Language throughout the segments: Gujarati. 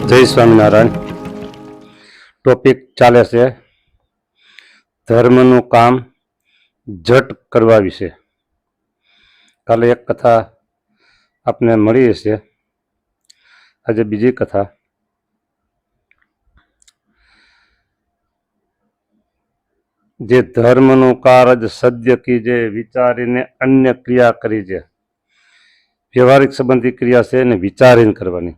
જય સ્વામિનારાયણ. ટોપિક ચાલે છે ધર્મનું કામ જટ કરવા વિશે. કાલે એક કથા આપને મળી હશે, આજે બીજી કથા. જે ધર્મનું કાર્ય સદ્ય કીજે, વિચારીને અન્ય ક્રિયા કરી છે. વ્યવહારિક સંબંધી ક્રિયા છે ને વિચારીને કરવાની.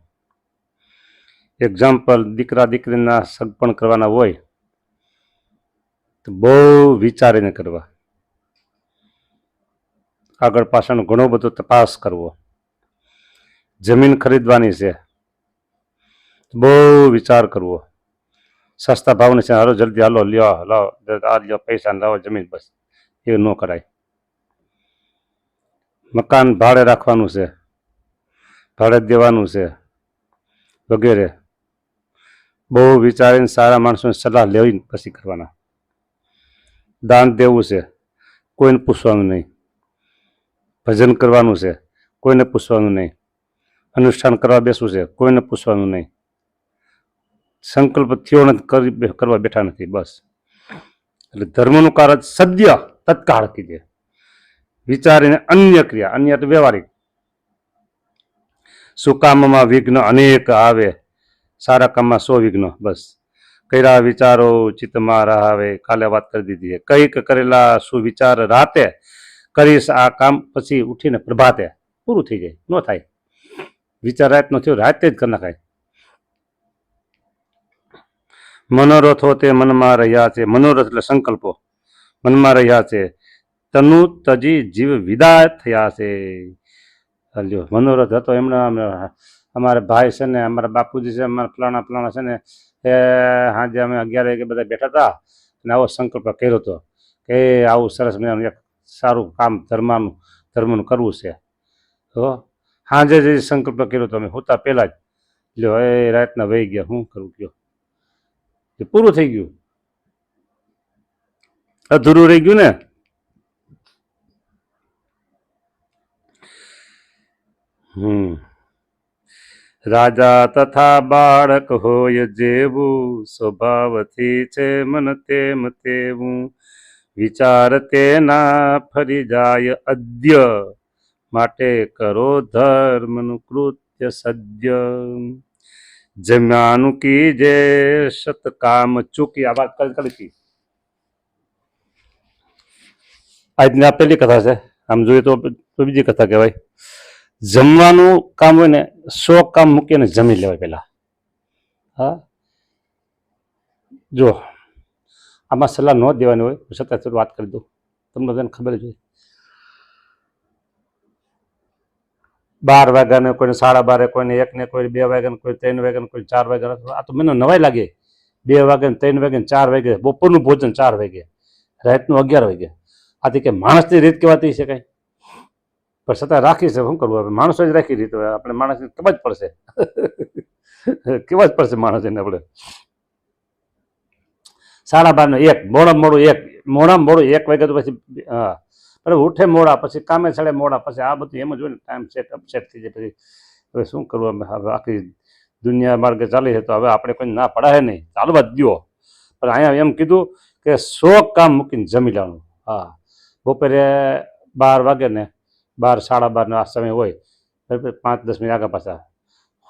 એક્ઝામ્પલ, દીકરા દીકરીના સગપણ કરવાના હોય તો બહુ વિચારીને કરવા. આગળ પાછળનો ઘણો બધો તપાસ કરવો. જમીન ખરીદવાની છે, બહુ વિચાર કરવો. સસ્તા ભાવની છે, હાલો જલ્દી હાલો લ્યો, લાવો આ લ્યો પૈસા લાવો જમીન, બસ એ ન કરાય. મકાન ભાડે રાખવાનું છે, ભાડે દેવાનું છે વગેરે. બહુ વિચારીને સારા માણસોની સલાહ લેવી પછી કરવાના. દાન દેવું છે, કોઈને પૂછવાનું નહીં. ભજન કરવાનું છે, કોઈને પૂછવાનું નહીં. અનુષ્ઠાન કરવા બેસવું છે, કોઈને પૂછવાનું નહીં. સંકલ્પ થયો નથી, કરવા બેઠા નથી, બસ. એટલે ધર્મનું કાર્ય સદ્ય તત્કાળ કીધે, વિચારીને અન્ય ક્રિયા. અન્ય એટલે વ્યવહારિક. સુકામમાં વિઘ્ન અનેક આવે, સારા કામમાં 100 વિઘ્ન. બસ કર્યા વિચારો ચિત્તમાં રહાવે. કાલે વાત કરી દીધી. કંઈક કરેલા સુવિચાર રાતે કરીશ આ કામ, પછી ઉઠીને પ્રભાતે પૂરું થઈ જાય. ન થાય. વિચાર રાત નો થયો, રાતે જ કરી નાખાય. મનોરથો તે મનમાં રહ્યા છે. મનોરથ એટલે સંકલ્પો મનમાં રહ્યા છે. તનુ તજી જીવ વિદા થયા છે. મનોરથ હતો એમણે, અમારા ભાઈ છે ને, અમારા બાપુજી છે, અમારા ફલાણા ફલાણા છે ને, એ સાંજે અમે 11 વાગે બધા બેઠા હતા અને આવો સંકલ્પ કર્યો હતો કે આવું સરસ મજાનું એક સારું કામ ધર્મનું કરવું છે. તો સાંજે જે સંકલ્પ કર્યો હતો અમે હોતા પહેલાં જ, લ્યો એ રાતના વહી ગયા. શું કરવું કયો? એ પૂરું થઈ ગયું, અધૂરું રહી ગયું ને. રાજા તથા બાળક હોય જેવું, સ્વભાવથી છે મન તેમ તેવું. વિચાર તેના ફરી જાય અદ્ય, માટે કરો ધર્મનું કૃત્ય સદ્ય. જમ્યાનું કીજે સતકામ ચૂકી. આ વાત કરી હતી. આજની આ પહેલી કથા છે. આમ જોઈએ તો બીજી કથા કહેવાય. જમવાનું કામ હોય ને, 100 કામ મૂકીને જમી લેવાય પેલા. હા, જો આમાં સલાહ ન દેવાની હોય, છતાં વાત કરી દઉં, તમને બધાને ખબર જ હોય. 12 વાગ્યાને કોઈને 12:30, કોઈને 1 ને, કોઈ 2 વાગ્યાને, કોઈ 3 વાગ્યાને, કોઈ 4 વાગ્યા. આ તો મને નવાઈ લાગે. 2 વાગ્યા, 3 વાગ્યા, 4 વાગે બપોરનું ભોજન, 4 વાગે રાતનું 11 વાગે. આથી કે માણસની રીત કહેવાતી છે કઈ? પણ છતાં રાખી છે. શું કરવું? હવે માણસો જ રાખી રીત. આપણે માણસને કેવા જ પડશે, કેવા જ પડશે માણસ એને. આપણે 12:30, 1 મોડામાં મોડું 1, મોડામાં મોડું 1 વાગે તો પછી હા, અરે ઉઠે મોડા, પછી કામે ચડે મોડા, પછી આ બધું એમ જ હોય ને. ટાઈમ સેટ અપસેટ થઈ જાય. પછી હવે શું કરવું? હવે આખી દુનિયા માર્ગે ચાલી છે તો હવે આપણે કોઈ ના પડાય નહીં, ચાલવા જ દો. પણ અહીંયા એમ કીધું કે 100 કામ મૂકીને જમી લેવાનું. હા, બપોરે 12 વાગે ને, 12, 12:30 આ સમય હોય, 5-10 મિનિટ આગળ પાછા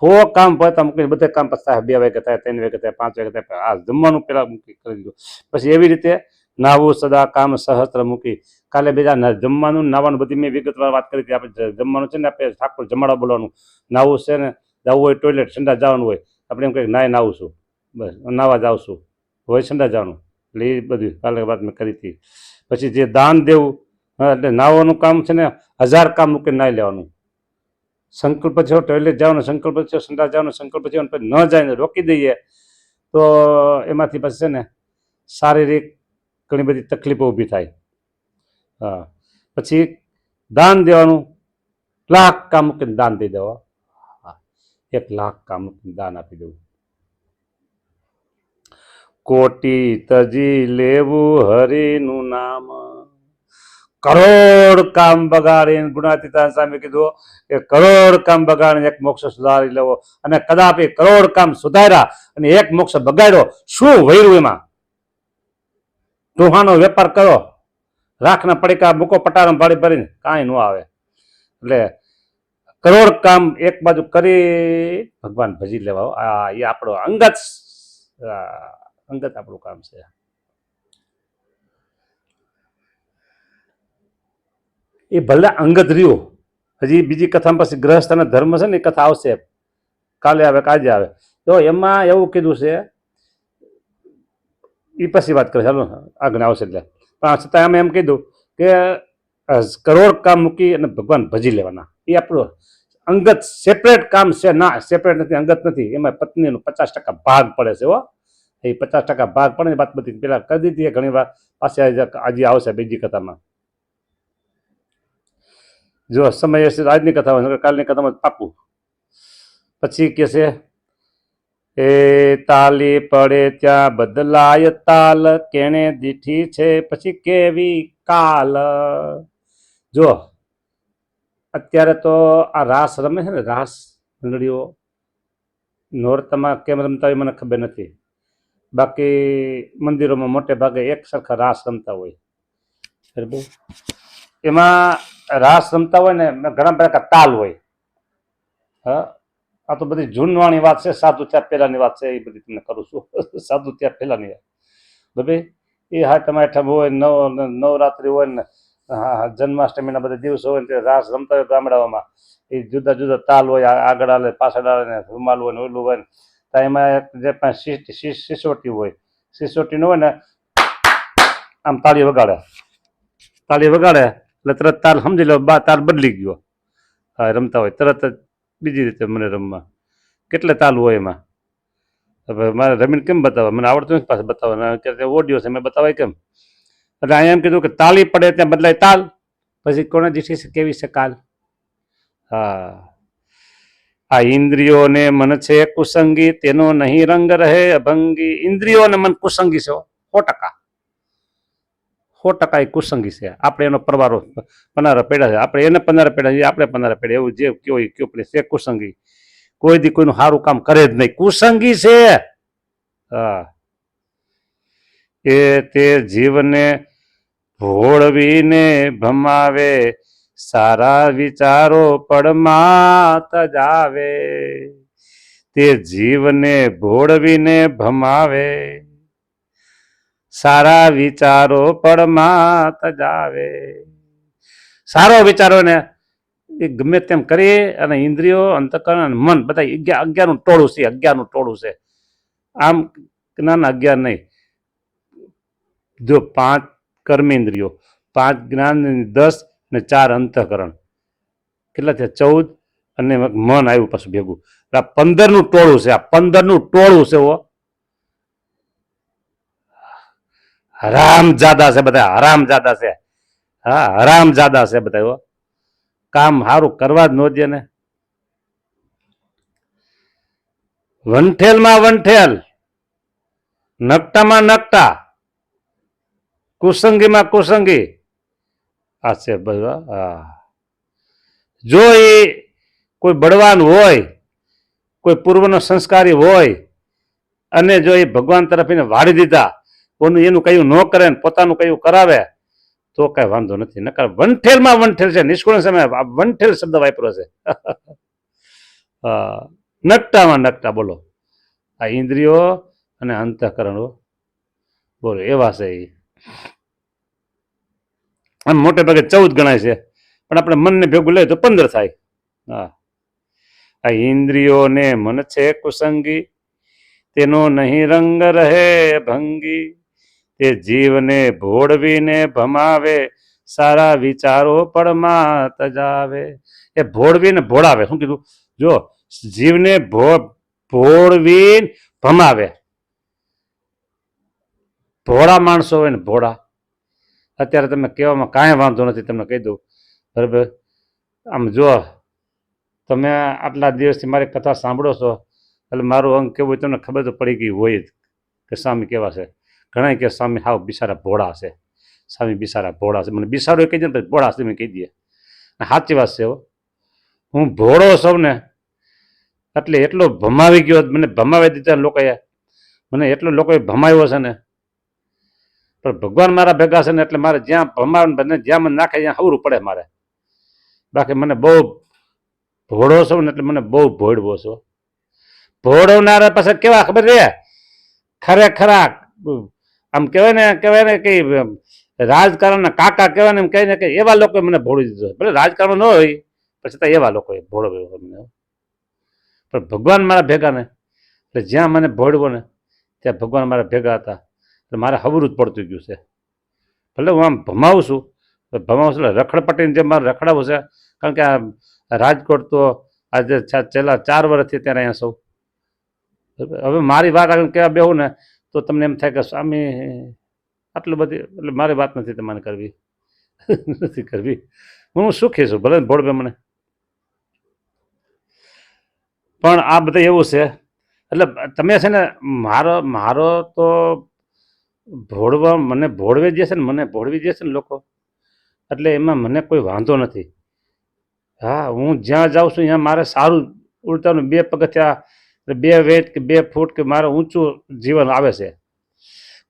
100 કામ પડતા મૂકીને બધા કામ પછી 2 વાગે થાય, 3 વાગે થાય, 5 વાગે થાય. આ જમવાનું પેલા મૂકી કરી દીધું. પછી એવી રીતે નાવું સદા કામ સહસ્ત્ર મૂકી. કાલે બીજા જમવાનું નાવાનું બધી મેં વિગતવાર વાત કરી હતી. આપણે જમવાનું છે ને, આપણે ઠાકોર જમાડા બોલવાનું. નાવું છે ને, જવું હોય ટોયલેટ, સંડા જવાનું હોય, આપણે એમ કહીએ નાય નાવું છું, બસ નાવા જાઉં છું, હોય સંડા જવાનું. એટલે એ બધી કાલે વાત મેં કરી હતી. પછી જે દાન દેવું, એટલે નાવાનું કામ છે ને, 1000 કામ મૂકીને નાહી લેવાનું. સંકલ્પ થયો ટોયલેટ જવાનો, સંકલ્પ થયો સંડા જવાનો, સંકલ્પ થયો પછી ન જાય ને રોકી દઈએ તો એમાંથી પછી છે ને શારીરિક ઘણી બધી તકલીફો ઊભી થાય. હા, પછી દાન દેવાનું. 1,00,000 કામ મૂકીને દાન દઈ દેવા. 1,00,000 કામ મૂકીને દાન આપી દેવું. કોટી તજી લેવું હરિનું નામ, કરોડ કામ બગાડીને ગુણાતીતાન સામે કીધું કે કરોડ કામ બગાડીને એક મોક્ષ સુધારી લેવો, અને કદાપી કરોડ કામ સુધાર્યા અને એક મોક્ષ બગાડ્યો, શું વૈરું એમાં? ટોહાનો વેપાર કરો, રાખના પડીકા મૂકો પટારામ ભાડી ભરીને, કાંઈ ન આવે. એટલે કરોડ કામ એક બાજુ કરી ભગવાન ભજી લેવા. એ આપણો અંગત આપણું કામ છે. એ ભલે અંગત રહ્યું. હજી બીજી કથામાં પછી ગ્રહસ્થ અને ધર્મ છે ને એ કથા આવશે, કાલે આવે કાજે આવે. તો એમાં એવું કીધું છે, એ પછી વાત કરે, ચાલો આગળ આવશે. એટલે પણ છતાં અમે એમ કીધું કે કરોડ કામ મૂકી અને ભગવાન ભજી લેવાના. એ આપણું અંગત સેપરેટ કામ છે. ના, સેપરેટ નથી, અંગત નથી. એમાં પત્નીનો 50% ભાગ પડે છે. હો, એ 50% ભાગ પડે. વાત બધી પેલા કરી દીધી ઘણી વાર, પાસે આજે આવશે બીજી કથામાં. જો સમય હશે તો આજની કથા હોય, કાલની કથામાં પાકું. પછી કે છે એ તાલી પડે ત્યાં બદલાય તાલ, કેણે દીઠી છે પછી કેવી કાલ. જો અત્યારે તો આ રાસ રમે છે ને, રાસ મંડળીઓ નોરતામાં કેમ રમતા હોય મને ખબર નથી. બાકી મંદિરોમાં મોટે ભાગે એક સરખા રાસ રમતા હોય. બરાબર, એમાં રાસ રમતા હોય ને ઘણા બધા તાલ હોય. હા, આ તો બધી જૂનવાણી વાત છે, સાધુ ત્યાં પહેલાની વાત છે. એ બધી તમને કરું છું, સાધુ ત્યાં પહેલાની વાત. બરાબર, એ હા તમારે હોય, નવરાત્રિ હોય ને, હા જન્માષ્ટમીના બધા દિવસો હોય ને રાસ રમતા હોય ગામડાઓમાં. એ જુદા જુદા તાલ હોય, આગળ આવે પાછળ આવે ને, રૂમાલ હોય ને ઓલું હોય ને. તો એમાં જે સિસોટી હોય, સિસોટી નો હોય ને આમ તાળી વગાડે એટલે તરત તાલ સમજી લો, તાલ બદલી ગયો. હા, રમતા હોય તરત જ બીજી રીતે મને રમવા. કેટલે તાલ હોય એમાં. હવે મારે રમીને કેમ બતાવવા? મને આવડતું નથી પાસે બતાવવા. ઓડિયો છે, મેં બતાવાય કેમ? એટલે અહીંયા એમ કીધું કે તાલી પડે ત્યાં બદલાય તાલ, પછી કોને દીઠી છે કેવી છે કાલ. હા, આ ઇન્દ્રિયોને મન છે કુસંગી, તેનો નહીં રંગ રહે અભંગી. ઇન્દ્રિયો અને મન કુસંગી છે 100%. 100% એ કુસંગી છે. આપણે એનો પરવારો પનારા પેડા છે, આપણે એને પનારા પેડા છે, આપણે પનારા પેડા. એવું જે કયો એ કયો પડે છે કુસંગી. કોઈ દી કોઈનું સારું કામ કરે જ નહીં, કુસંગી છે. હા, એ તે જીવને ભોળવીને ભમાવે, સારા વિચારો પડમાં તજાવે. તે જીવને ભોળવીને ભમાવે, સારા વિચારો પડમાં તજાવે. સારો વિચારો ને એ ગમે તેમ કરી, અને ઇન્દ્રિયો, અંતઃકરણ અને મન બધા 11નું ટોળું છે. 11નું ટોળું છે. આમ ના 11 નહીં. જો 5 કર્મેન્દ્રિયો, 5 જ્ઞાન, 10 ને 4 અંતઃકરણ, કેટલા થયા? 14. અને મન આવ્યું પાછું ભેગું. આ 15નું ટોળું છે. આ 15નું ટોળું છે. હરામજાદા છે બધા, હરામજાદા છે. હા, હરામજાદા છે બધા. કામ સારું કરવા જ ન દે ને. વંઠેલમાં વંઠેલ, નકટામાં નકટા, કુસંગીમાં કુસંગી. આ છે બધા. હા, જો એ કોઈ બળવાન હોય, કોઈ પૂર્વનો સંસ્કારી હોય, અને જો એ ભગવાન તરફ એને વાળી દીધા, એનું કયું ન કરે ને પોતાનું કયું કરાવે, તો કઈ વાંધો નથી. નકર વંઠેલમાં વંઠેલ છે. નિષ્કુળ સમય વંઠેલ શબ્દ વાપરો છે. નકટામાં નકટા. બોલો, આ ઇન્દ્રિયો અને અંતઃકરણો બોલો એવા છે. આમ મોટે ભાગે 14 ગણાય છે, પણ આપણે મનને ભેગું લે તો 15 થાય. હા, આ ઇન્દ્રિયોને મન છે કુસંગી, તેનો નહીં રંગ રહે ભંગી. તે જીવને ભોળવીને ભમાવે, સારા વિચારો પડમાં તજાવે. એ ભોળવીને ભોળાવે. શું કીધું? જો જીવને ભોળવીને ભમાવે. ભોળા માણસો હોય ને, ભોળા. અત્યારે તમે કહેવામાં કાંઈ વાંધો નથી, તમને કહી દઉં. બરાબર, આમ જો તમે આટલા દિવસથી મારી કથા સાંભળો છો, એટલે મારું અંગ કેવું હોય તમને ખબર તો પડી ગઈ હોય જ કે સ્વામી કેવા છે. ઘણા કે સ્વામી હાવ બિચારા ભોળા છે. સ્વામી બિસારા ભોળા છે. મને બિસારો કહી દે ને પછી ભોળા સ્વામી કહી દે. સાચી વાત છે. હું ભોળો છું ને એટલે એટલો ભમાવી ગયો, મને ભમાવી દીધા લોકોએ, મને એટલો લોકોએ ભમાવ્યો છે ને. પણ ભગવાન મારા ભેગા છે ને એટલે મારે જ્યાં ભમાવે ને જ્યાં મને નાખે ત્યાં હવરું પડે મારે. બાકી મને બહુ ભોળો છું ને એટલે મને બહુ ભોળવો છો. ભોળવનારા પાસે કેવા ખબર છે, ખરેખરા આમ કહેવાય ને કે રાજકારણના કાકા કહેવાય ને એમ કહે ને કે એવા લોકોએ મને ભોળી દીધો. ભલે રાજકારણ ન હોય પછી તો એવા લોકોએ ભોળવ્યો મને. પણ ભગવાન મારા ભેગા ને એટલે જ્યાં મને ભોળવો ને ત્યાં ભગવાન મારા ભેગા હતા. એટલે મારે હવરું જ પડતું ગયું છે. ભલે હું આમ ભમાવું છું એટલે રખડપટ્ટીને જેમ મારે રખડાવું છે. કારણ કે આ રાજકોટ તો આજે છેલ્લા 4 વર્ષથી ત્યારે અહીંયા સૌ. હવે મારી વાત આગળ કહેવા બેહું ને તો તમને એમ થાય કે સ્વામી આટલું બધી, એટલે મારી વાત નથી તમારે કરવી. નથી કરવી. હું સુખી છું ભલે ભોળવે મને. પણ આ બધું એવું છે એટલે તમે છે ને મારો તો ભોળવા મને ભોળવે જે છે ને, મને ભોળવી જે છે ને લોકો, એટલે એમાં મને કોઈ વાંધો નથી. હા, હું જ્યાં જાઉં છું ત્યાં મારે સારું ઉલટાનું 2 પગથિયા 2 વેટ કે 2 ફૂટ કે મારે ઊંચું જીવન આવે છે.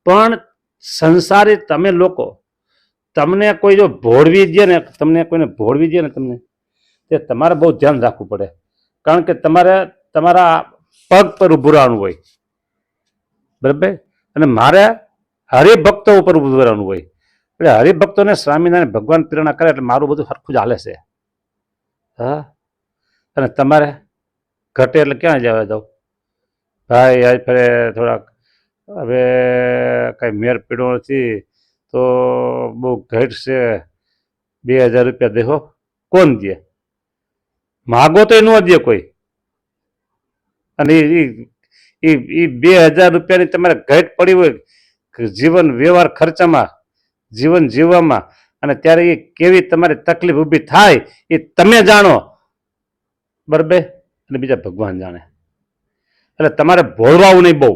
પણ સંસારી તમે લોકો, તમને કોઈ જો ભોળવી દે ને, તમને કોઈને ભોળવી દે ને તમને, તે તમારે બહુ ધ્યાન રાખવું પડે. કારણ કે તમારે તમારા પગ પર ઊભું રહેવાનું હોય, બરાબર. અને મારે હરિભક્તો ઉપર ઊભું રહેવાનું હોય. એટલે હરિભક્તોને સ્વામિનારાયણ ભગવાન પ્રેરણા કરે એટલે મારું બધું સરખું જ હાલે છે. હા, અને તમારે ઘટે એટલે ક્યાં જવા દઉં ભાઈ? આજ ફરે થોડાક હવે કાંઈ મેર પીડો નથી તો બહુ ઘટ છે, 2000 રૂપિયા દેખો. કોણ દે? માગો તો ન દે કોઈ. અને એ 2000 રૂપિયાની તમારે ઘટ પડી હોય જીવન વ્યવહાર ખર્ચામાં, જીવન જીવવામાં, અને ત્યારે એ કેવી તમારી તકલીફ ઊભી થાય એ તમે જાણો, બરાબર. અને બીજા ભગવાન જાણે. એટલે તમારે ભોળવાવું નહીં બહુ.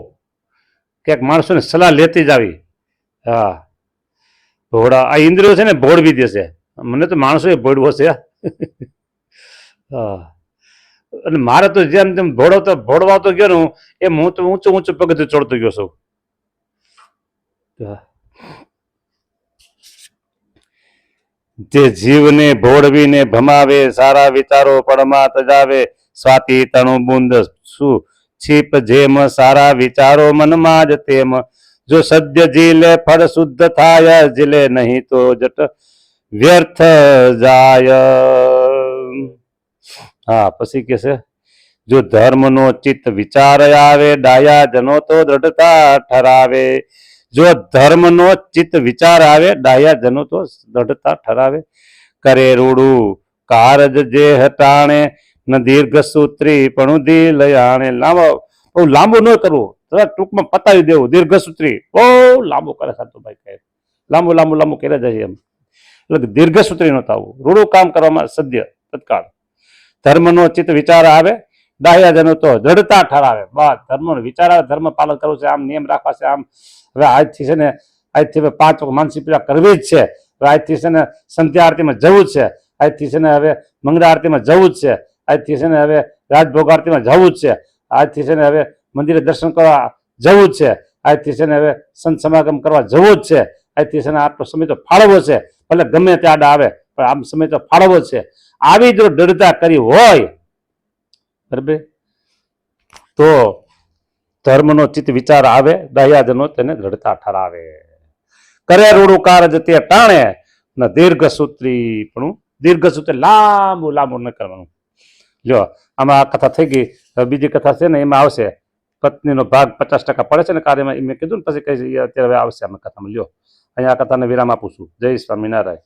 ક્યાંક માણસોને સલાહ લેતી જ આવી. હા, ભોળા આ ઇન્દ્રિયો છે ને ભોળવી દેશે. મને તો માણસોએ ભોળવો છે. હા, અને મારે તો જેમ જેમ ભોળવાતો ગયો ને એમ હું તો ઊંચું પગથિયું ચડતો ગયો છું. જે જીવને ભોળવીને ભમાવે, સારા વિચારો પળમાં તજાવે, સ્વાતિ તણુ બુંદ શું છીપ જેમ, સારા વિચારો મનમાં જ તેમ, જો સદ્ય જીલે ફળ શુદ્ધ થાય, જીલે નહીં તો જટ વ્યર્થ જાય. હા, પછી કે છે, જો ધર્મનો ચિત્ત વિચાર આવે, ડાયા જનો તો દ્રઢતા ઠરાવે. જો ધર્મનો ચિત્ત વિચાર આવે, ડાયા જનો તો દ્રઢતા ઠરાવે. કરે રૂડું કારજ જે હટાણે, ન દીર્ઘ સૂત્રી પણ દિલયાણે. બહુ લાંબુ ન કરવું, તરત ટૂંકમાં પતાવી દેવું. દીર્ઘ સૂત્રી બહુ લાંબુ કરે સાતુભાઈ કહે, લાંબુ કરે જાય એમ. એટલે દીર્ઘ સૂત્રી ન થવું, રૂડું કામ કરવામાં સદ્ય તત્કાળ. ધર્મનો ચિત્ત વિચાર આવે, ડાહ્યાજનો તો દ્રઢતા ઠરાવે. બસ ધર્મનો વિચાર આવે, ધર્મ પાલન કરવું છે, આમ નિયમ રાખવા છે, આમ હવે આજથી છે ને, આજથી હવે 5 વખત માનસી પૂજા કરવી જ છે, હવે આજથી છે ને સંધ્યા આરતીમાં જવું જ છે, આજથી છે ને હવે મંગળા આરતીમાં જવું જ છે, આજથી છે ને હવે રાજભોગ આરતીમાં જવું જ છે, આજથી છે ને હવે મંદિરે દર્શન કરવા જવું જ છે, આજથી છે ને હવે સંત સમાગમ કરવા જવું જ છે, આજથી છે ને આટલો સમય તો ફાળવવો છે, ભલે ગમે તે આડા આવે પણ આમ સમય તો ફાળવવો જ છે. આવી જો દ્રઢતા કરી હોય, બરાબર, તો ધર્મનો ચિત્ત વિચાર આવે, દયાજનો તેને દ્રઢતા ઠરાવે. કરે રૂડું કારજ તે ટાણે, ન દીર્ઘ સૂત્રી પણ દીર્ઘ સૂત્રી લાંબુ ન કરવાનું. જો આમાં આ કથા થઈ ગઈ. બીજી કથા છે ને એમાં આવશે પત્નીનો ભાગ 50% પડે છે ને કાર્યમાં, મેં કીધું ને પછી કઈ અત્યારે હવે આવશે આમાં કથામાં. લ્યો અહીંયા કથાને વિરામ આપું છું. જય સ્વામિનારાયણ.